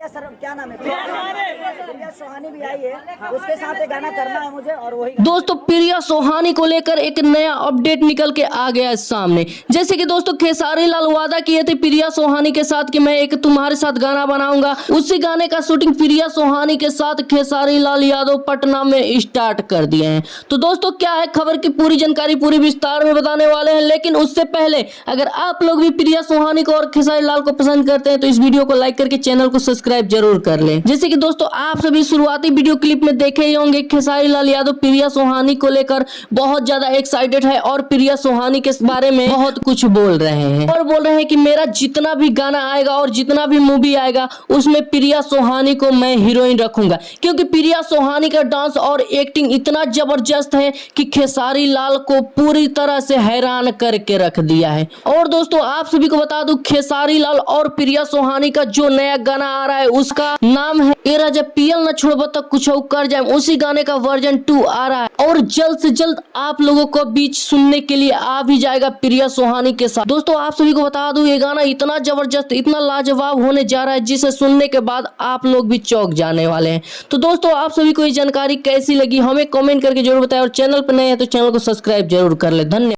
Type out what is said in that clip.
Sir क्या नाम है? प्रिया सोहानी भी आई है, उसके साथ एक गाना करना है मुझे और वही दोस्तों प्रिया सोहानी को लेकर एक नया अपडेट निकल के आ गया है सामने। जैसे कि दोस्तों खेसारी लाल वादा किए थे प्रिया सोहानी के साथ कि मैं एक तुम्हारे साथ गाना बनाऊंगा। उसी गाने का शूटिंग प्रिया सोहानी के साथ खेसारी लाल यादव पटना में स्टार्ट कर दिए हैं। तो दोस्तों क्या है खबर की पूरी जानकारी पूरी विस्तार में बताने वाले हैं, लेकिन उससे पहले अगर आप लोग भी प्रिया सोहानी को और खेसारी लाल को पसंद करते हैं तो इस वीडियो को लाइक करके चैनल को सब्सक्राइब जरूर कर लें। जैसे कि दोस्तों आप सभी शुरुआती वीडियो क्लिप में देखे ही होंगे खेसारी लाल यादव प्रिया सोहानी को लेकर बहुत ज्यादा एक्साइटेड है और प्रिया सोहानी के बारे में बहुत कुछ बोल रहे हैं और बोल रहे हैं कि मेरा जितना भी गाना आएगा और जितना भी मूवी आएगा उसमें प्रिया सोहानी को मैं हीरोइन रखूंगा, क्योंकि प्रिया सोहानी का डांस और एक्टिंग इतना जबरदस्त है कि खेसारी लाल को पूरी तरह से हैरान करके रख दिया है। और दोस्तों आप सभी को बता दूं खेसारी लाल और प्रिया सोहानी का जो नया गाना आ रहा है उसका नाम है एरा जब पियल न छोड़बो तक कुछ कर जाए। उसी गाने का वर्जन 2 आ रहा है और जल्द से जल्द आप लोगों को बीच सुनने के लिए आ भी जाएगा प्रिया सोहानी के साथ। दोस्तों आप सभी को बता दूं ये गाना इतना जबरदस्त इतना लाजवाब होने जा रहा है जिसे सुनने के बाद आप लोग भी चौंक जाने वाले हैं। तो दोस्तों आप सभी को ये जानकारी कैसी लगी हमें कमेंट करके जरूर बताएं और चैनल पर नए हैं तो चैनल को सब्सक्राइब जरूर कर ले। धन्यवाद।